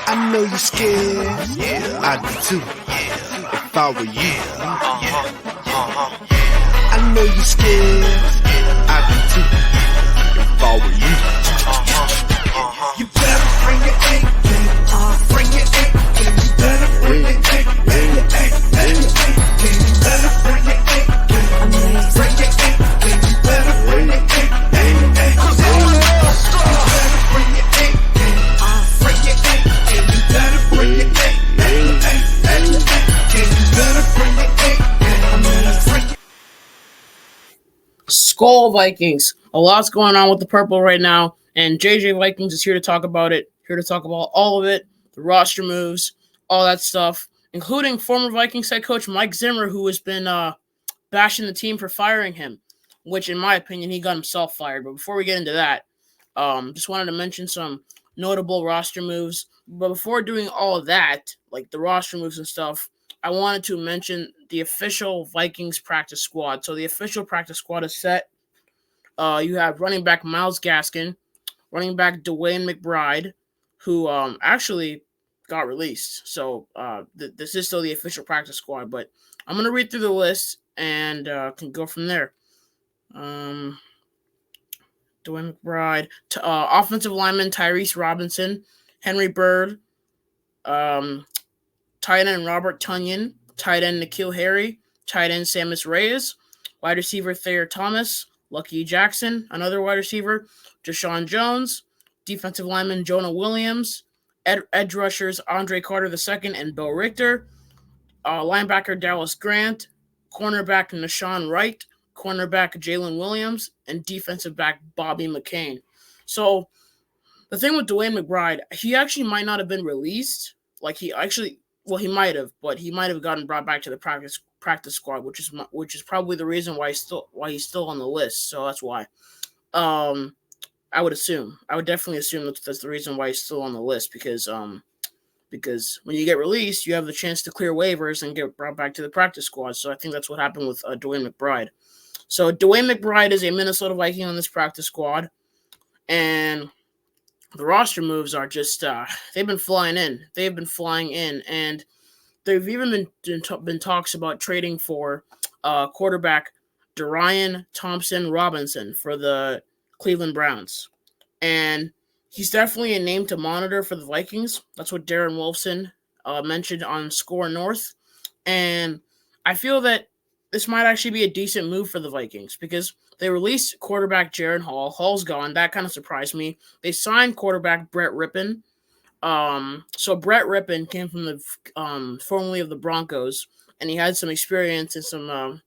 I know you scared. Yeah, I do too. If I were you. I know you scared. I do too. If I were you. You better bring your A game. Bring your A game. You better bring your A game. Bring your A game. You better bring your A game. Bring your A game. You better bring your A game. 'Cause all the girls you better bring your A game. Bring your A game. You better bring your A game. You better bring your A game. Skull Vikings. A lot's going on with the purple right now, and JJ Vikings is here to talk about it. Here to talk about all of it, the roster moves, all that stuff, including former Vikings head coach Mike Zimmer, who has been bashing the team for firing him, which, in my opinion, he got himself fired. But before we get into that, just wanted to mention some notable roster moves. But before doing all of that, like the roster moves and stuff, I wanted to mention the official Vikings practice squad. So the official practice squad is set. You have running back Myles Gaskin, running back Dwayne McBride, who actually got released. So this is still the official practice squad, but I'm going to read through the list and can go from there. Dwayne McBride, offensive lineman Tyrese Robinson, Henry Bird, tight end Robert Tunyon, tight end N'Keal Harry, tight end Sammis Reyes, wide receiver Thayer Thomas, Lucky Jackson, another wide receiver, Deshaun Jones, defensive lineman Jonah Williams, edge rushers Andre Carter II and Bill Richter, linebacker Dallas Grant, cornerback Nashawn Wright, cornerback Jalen Williams, and defensive back Bobby McCain. So the thing with Dwayne McBride, he actually might not have been released. He might have, but he might have gotten brought back to the practice squad, which is probably the reason why he's still on the list. So that's why. I would definitely assume that's the reason why he's still on the list, because when you get released, you have the chance to clear waivers and get brought back to the practice squad. So I think that's what happened with Dwayne McBride. So Dwayne McBride is a Minnesota Viking on this practice squad, and the roster moves are just they've been flying in. They've been flying in, and there've even been talks about trading for quarterback Dorian Thompson-Robinson for the Cleveland Browns. And he's definitely a name to monitor for the Vikings. That's what Darren Wolfson mentioned on Score North. And I feel that this might actually be a decent move for the Vikings, because they released quarterback Jaren Hall. Hall's gone. That kind of surprised me. They signed quarterback Brett Rippon. So Brett Rippon came from the formerly of the Broncos, and he had some experience and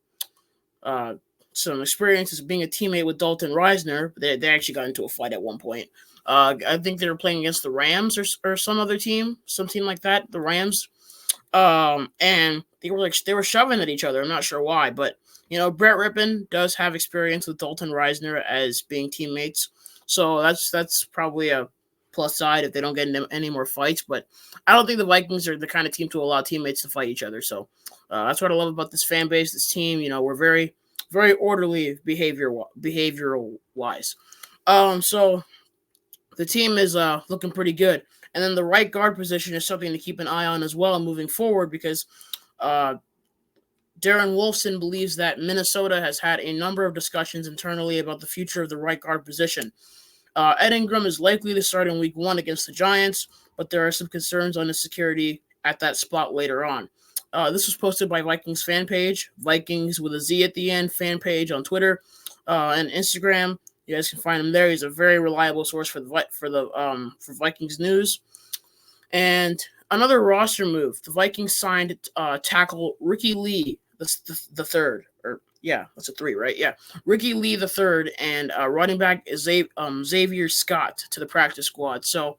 some experience as being a teammate with Dalton Reisner. They actually got into a fight at one point. I think they were playing against the Rams or some team like that. The Rams, and they were shoving at each other. I'm not sure why, but Brett Rippon does have experience with Dalton Reisner as being teammates, so that's probably a plus side if they don't get into any more fights. But I don't think the Vikings are the kind of team to allow teammates to fight each other. So that's what I love about this fan base, this team. We're very, very orderly behavioral wise. So the team is looking pretty good. And then the right guard position is something to keep an eye on as well moving forward, because Darren Wolfson believes that Minnesota has had a number of discussions internally about the future of the right guard position. Ed Ingram is likely to start in week 1 against the Giants, but there are some concerns on his security at that spot later on. This was posted by Vikings fan page, Vikings with a Z at the end, fan page on Twitter and Instagram. You guys can find him there. He's a very reliable source for Vikings news. And another roster move: the Vikings signed tackle Ricky Lee the third, that's a 3, right? Yeah, Ricky Lee the third, and running back is Xavier Scott to the practice squad. So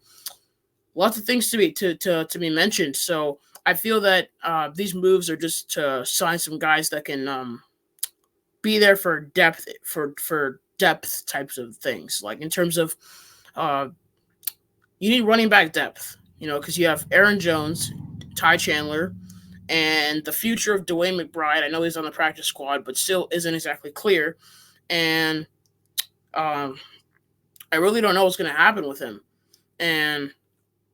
lots of things to be mentioned. So I feel that these moves are just to sign some guys that can be there for depth depth types of things. Like in terms of you need running back depth, because you have Aaron Jones, Ty Chandler, and the future of Dwayne McBride. I know he's on the practice squad, but still isn't exactly clear. And I really don't know what's going to happen with him. And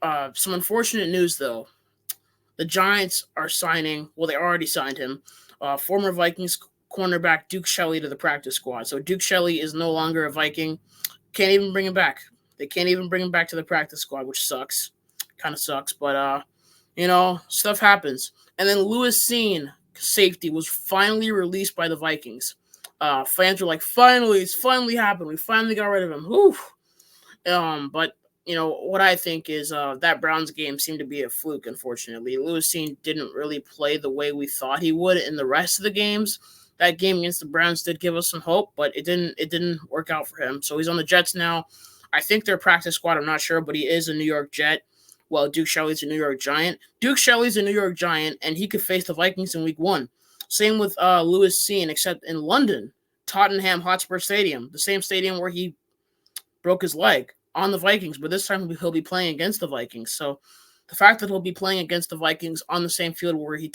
Some unfortunate news though. The Giants are signing. Well, they already signed him. Former Vikings cornerback Duke Shelley to the practice squad. So Duke Shelley is no longer a Viking. Can't even bring him back. They can't even bring him back to the practice squad, which sucks. Kind of sucks, but stuff happens. And then Lewis Seen, safety, was finally released by the Vikings. Fans were like, finally, it's finally happened. We finally got rid of him. Whew. But what I think is that Browns game seemed to be a fluke. Unfortunately, Lewis Seen didn't really play the way we thought he would in the rest of the games. That game against the Browns did give us some hope, but it didn't work out for him. So he's on the Jets now. I think their practice squad. I'm not sure, but he is a New York Jet. Well, Duke Shelley's a New York Giant. Duke Shelley's a New York Giant, and he could face the Vikings in Week 1. Same with Lewis Seen, except in London, Tottenham Hotspur Stadium, the same stadium where he broke his leg on the Vikings, but this time he'll be playing against the Vikings. So the fact that he'll be playing against the Vikings on the same field where he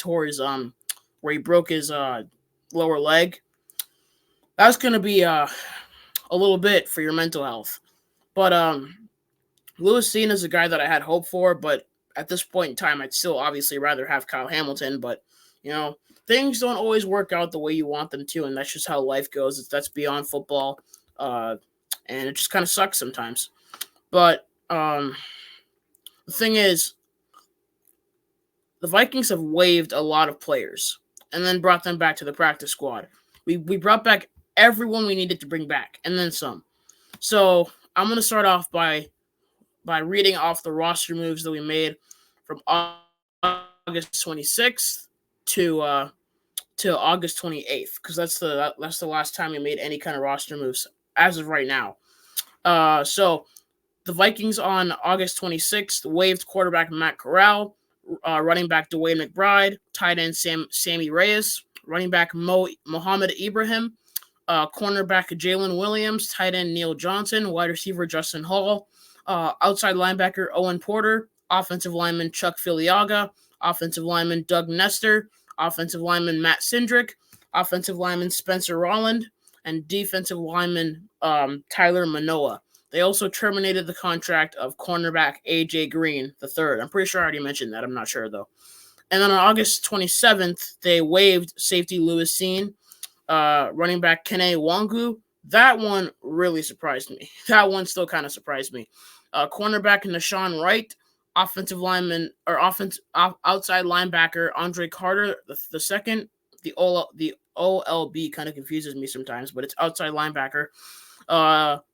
where he broke his lower leg, that's going to be a little bit for your mental health. But Lewis Seen is a guy that I had hope for, but at this point in time, I'd still obviously rather have Kyle Hamilton. But things don't always work out the way you want them to, and that's just how life goes. That's beyond football, and it just kind of sucks sometimes. But the thing is, the Vikings have waived a lot of players and then brought them back to the practice squad. We brought back everyone we needed to bring back, and then some. So I'm going to start off by reading off the roster moves that we made from August 26th to August 28th, because that's the last time we made any kind of roster moves as of right now. So the Vikings on August 26th waived quarterback Matt Corral, running back Dwayne McBride, tight end Sammy Reyes, running back Mohamed Ibrahim, cornerback Jalen Williams, tight end Neil Johnson, wide receiver Justin Hall, outside linebacker Owen Porter, offensive lineman Chuck Filiaga, offensive lineman Doug Nestor, offensive lineman Matt Sindrick, offensive lineman Spencer Rolland, and defensive lineman Tyler Manoa. They also terminated the contract of cornerback A.J. Green III. I'm pretty sure I already mentioned that. I'm not sure, though. And then on August 27th, they waived safety Lewis Seen, running back Kene Wangu. That one really surprised me. That one still kind of surprised me. Cornerback Nashawn Wright, offensive lineman or outside linebacker Andre Carter the second. The OLB kind of confuses me sometimes, but it's outside linebacker.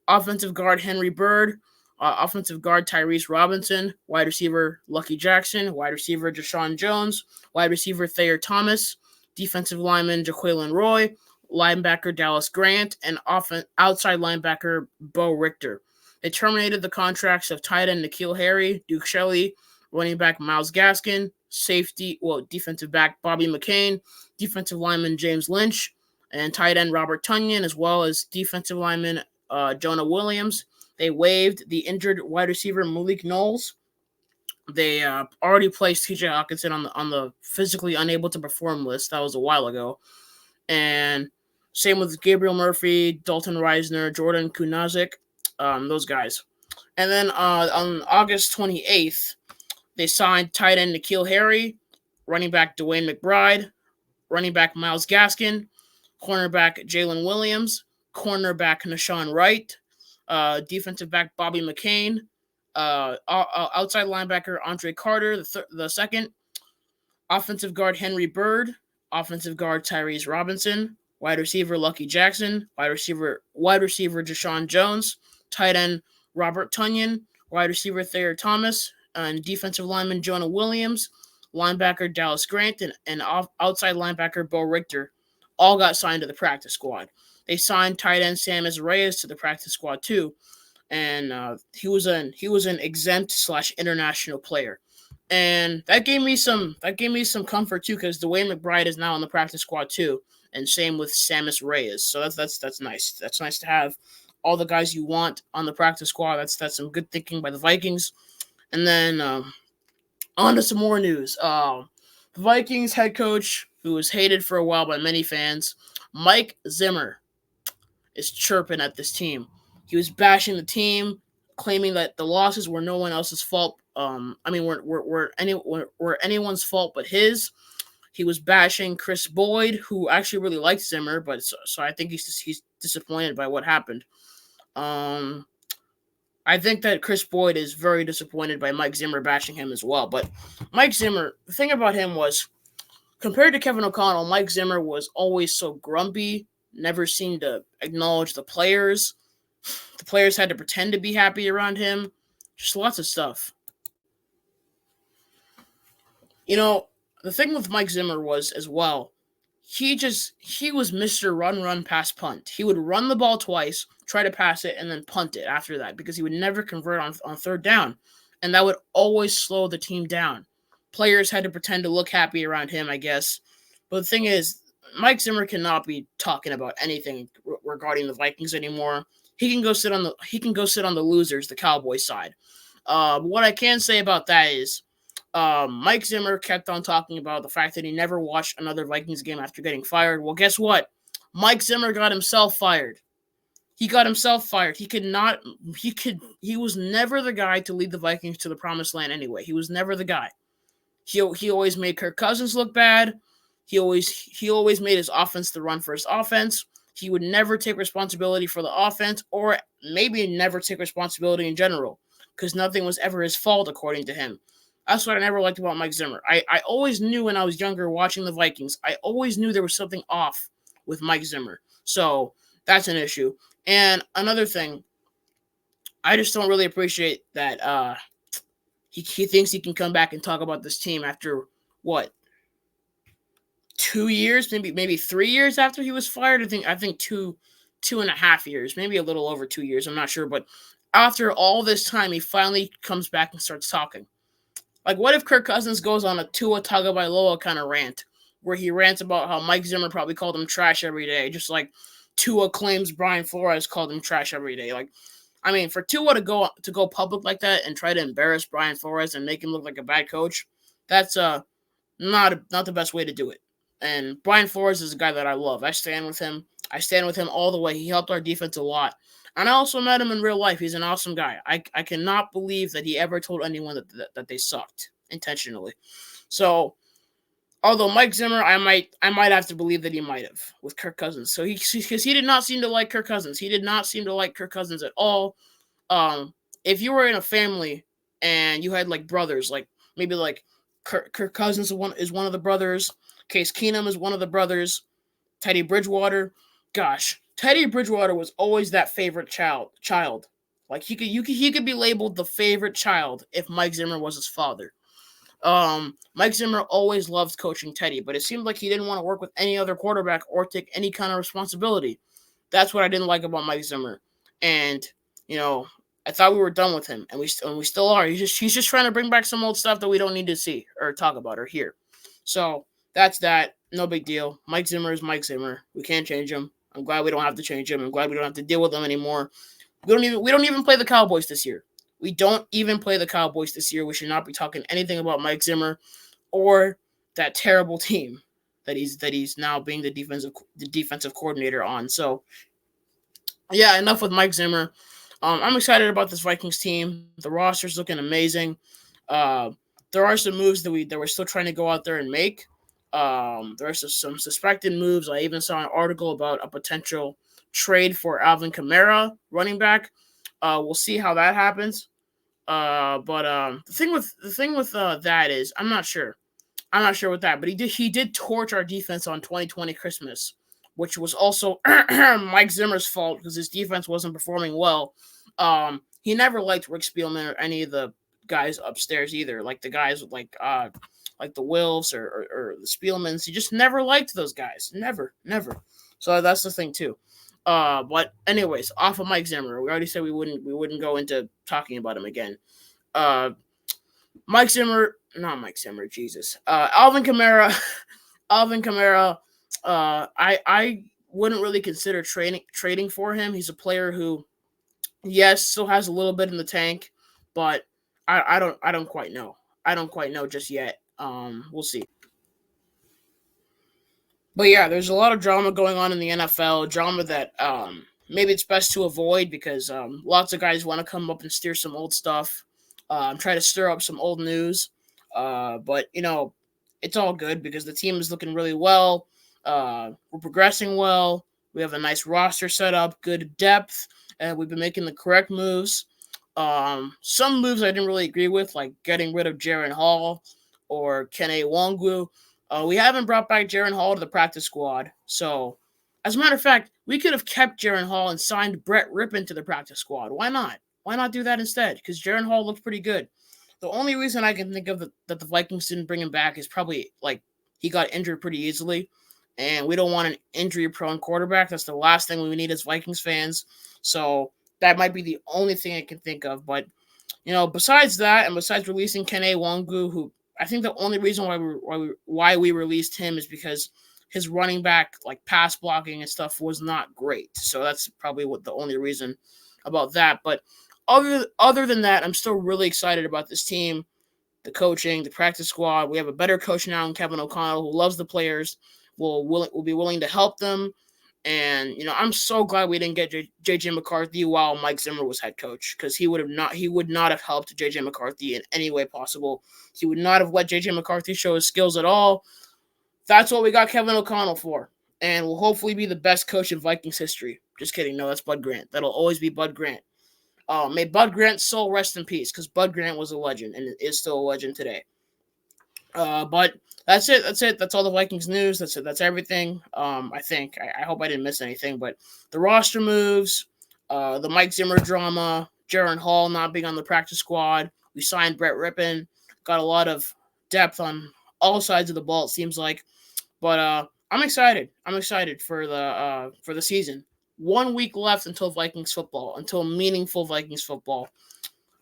Offensive guard Henry Bird, offensive guard Tyrese Robinson, wide receiver Lucky Jackson, wide receiver Deshaun Jones, wide receiver Thayer Thomas, defensive lineman Jaqueline Roy, linebacker Dallas Grant, and outside linebacker Bo Richter. They terminated the contracts of tight end N'Keal Harry, Duke Shelley, running back Myles Gaskin, defensive back Bobby McCain, defensive lineman James Lynch, and tight end Robert Tonyan, as well as defensive lineman Jonah Williams. They waived the injured wide receiver Malik Knowles. They already placed TJ Hawkinson on the physically unable to perform list. That was a while ago. And same with Gabriel Murphy, Dalton Reisner, Jordan Kunazik, those guys. And then on August 28th, they signed tight end N'Keal Harry, running back Dwayne McBride, running back Myles Gaskin, cornerback Jalen Williams, cornerback Nashawn Wright, defensive back Bobby McCain, outside linebacker Andre Carter the second, offensive guard Henry Bird, offensive guard Tyrese Robinson, wide receiver Lucky Jackson, wide receiver Deshaun Jones, tight end Robert Tonyan, wide receiver Thayer Thomas, and defensive lineman Jonah Williams, linebacker Dallas Grant, and outside linebacker Bo Richter, all got signed to the practice squad. They signed tight end Sammis Reyes to the practice squad too, and he was an exempt / international player, and that gave me some comfort too, because Dwayne McBride is now on the practice squad too, and same with Sammis Reyes. So that's nice. That's nice to have all the guys you want on the practice squad. That's some good thinking by the Vikings. And then on to some more news. The Vikings head coach, who was hated for a while by many fans, Mike Zimmer, is chirping at this team. He was bashing the team, claiming that the losses were no one else's fault I mean, we're anyone's fault but his. He was bashing Chris Boyd, who actually really liked Zimmer, but so I think he's disappointed by what happened. Um, I think that Chris Boyd is very disappointed by Mike Zimmer bashing him as well. But Mike Zimmer, the thing about him was, compared to Kevin O'Connell, Mike Zimmer was always so grumpy, never seemed to acknowledge the players. The players had to pretend to be happy around him. Just lots of stuff. You know, the thing with Mike Zimmer was as well, he was Mr. Run pass punt. He would run the ball twice, try to pass it, and then punt it after that because he would never convert on third down. And that would always slow the team down. Players had to pretend to look happy around him, I guess. But the thing is, Mike Zimmer cannot be talking about anything regarding the Vikings anymore. He can go sit on the losers, the Cowboys side. What I can say about that is Mike Zimmer kept on talking about the fact that he never watched another Vikings game after getting fired. Well, guess what? Mike Zimmer got himself fired. He got himself fired. He was never the guy to lead the Vikings to the promised land anyway. He was never the guy. He always made Kirk Cousins look bad. He always made his offense the run first offense. He would never take responsibility for the offense, or maybe never take responsibility in general, because nothing was ever his fault, according to him. That's what I never liked about Mike Zimmer. I always knew when I was younger watching the Vikings, I always knew there was something off with Mike Zimmer. So that's an issue. And another thing, I just don't really appreciate that he thinks he can come back and talk about this team after what, 2 years, maybe 3 years after he was fired. I think 2.5 years, maybe a little over 2 years. I'm not sure, but after all this time, he finally comes back and starts talking. Like, what if Kirk Cousins goes on a Tua Tagovailoa kind of rant, where he rants about how Mike Zimmer probably called him trash every day, just like Tua claims Brian Flores called him trash every day. Like, I mean, for Tua to go public like that and try to embarrass Brian Flores and make him look like a bad coach, that's not the best way to do it. And Brian Flores is a guy that I love. I stand with him. I stand with him all the way. He helped our defense a lot. And I also met him in real life. He's an awesome guy. I cannot believe that he ever told anyone that they sucked intentionally. So, although Mike Zimmer, I might have to believe that he might have with Kirk Cousins. So because he did not seem to like Kirk Cousins. He did not seem to like Kirk Cousins at all. If you were in a family and you had like brothers, like maybe like Kirk Cousins is one of the brothers, Case Keenum is one of the brothers, Teddy Bridgewater. Gosh, Teddy Bridgewater was always that favorite child. Like he could be labeled the favorite child if Mike Zimmer was his father. Mike Zimmer always loved coaching Teddy, but it seemed like he didn't want to work with any other quarterback or take any kind of responsibility. That's what I didn't like about Mike Zimmer. And, I thought we were done with him, and we still are. He's just trying to bring back some old stuff that we don't need to see or talk about or hear. So that's that. No big deal. Mike Zimmer is Mike Zimmer. We can't change him. I'm glad we don't have to change him. I'm glad we don't have to deal with him anymore. We don't even play the Cowboys this year. We don't even play the Cowboys this year. We should not be talking anything about Mike Zimmer or that terrible team that he's now being the defensive coordinator on. So, yeah, enough with Mike Zimmer. I'm excited about this Vikings team. The roster's looking amazing. There are some moves that we're still trying to go out there and make. There are some suspected moves. I even saw an article about a potential trade for Alvin Kamara, running back. We'll see how that happens. But the thing with that is I'm not sure. I'm not sure with that. But he did torch our defense on 2020 Christmas, which was also Mike Zimmer's fault because his defense wasn't performing well. He never liked Rick Spielman or any of the guys upstairs either, like the guys with like the Wilfs or the Spielmans. He just never liked those guys. Never. So that's the thing too. But anyways, off of Mike Zimmer, we already said we wouldn't go into talking about him again. Mike Zimmer, not Mike Zimmer, Jesus. Alvin Kamara, I wouldn't really consider trading for him. He's a player who, yes, still has a little bit in the tank, but I don't quite know. I don't quite know just yet. We'll see. But yeah, there's a lot of drama going on in the NFL, drama that maybe it's best to avoid because lots of guys want to come up and steer some old stuff. I'm trying to stir up some old news. But it's all good because the team is looking really well. We're progressing well. We have a nice roster set up, good depth, and we've been making the correct moves. Some moves I didn't really agree with, like getting rid of Jaren Hall or Kene Nwangwu. We haven't brought back Jaren Hall to the practice squad. So, as a matter of fact, we could have kept Jaren Hall and signed Brett Rippon to the practice squad. Why not? Why not do that instead? Because Jaren Hall looked pretty good. The only reason I can think of that the Vikings didn't bring him back is probably like he got injured pretty easily, and we don't want an injury-prone quarterback. That's the last thing we need as Vikings fans. So that might be the only thing I can think of. But besides that, and besides releasing Kene Nwangwu, who I think the only reason why we released him is because his running back like pass blocking and stuff was not great. So that's probably the only reason about that. But other than that, I'm still really excited about this team, the coaching, the practice squad. We have a better coach now in Kevin O'Connell who loves the players, will be willing to help them. And I'm so glad we didn't get JJ McCarthy while Mike Zimmer was head coach, because he would not have helped JJ McCarthy in any way possible. He would not have let JJ McCarthy show his skills at all. That's what we got Kevin O'Connell for, and will hopefully be the best coach in Vikings history. Just kidding. No, that's Bud Grant. That'll always be Bud Grant. May Bud Grant's soul rest in peace, because Bud Grant was a legend and is still a legend today. But that's it. That's all the Vikings news. That's it. That's everything. I think. I hope I didn't miss anything. But the roster moves, the Mike Zimmer drama, Jaren Hall not being on the practice squad. We signed Brett Rippon. Got a lot of depth on all sides of the ball, it seems like. But I'm excited. I'm excited for the season. 1 week left until meaningful Vikings football.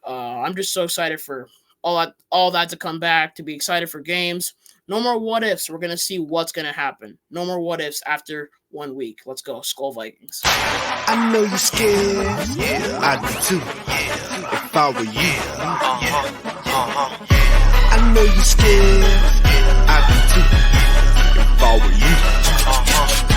I'm just so excited for all that to come back, to be excited for games. No more what ifs. We're going to see what's going to happen. No more what ifs after 1 week. Let's go. Skol Vikings. I know you're scared. Yeah, I do too. Yeah. If I were you. I know you're scared. I do too. If I were you.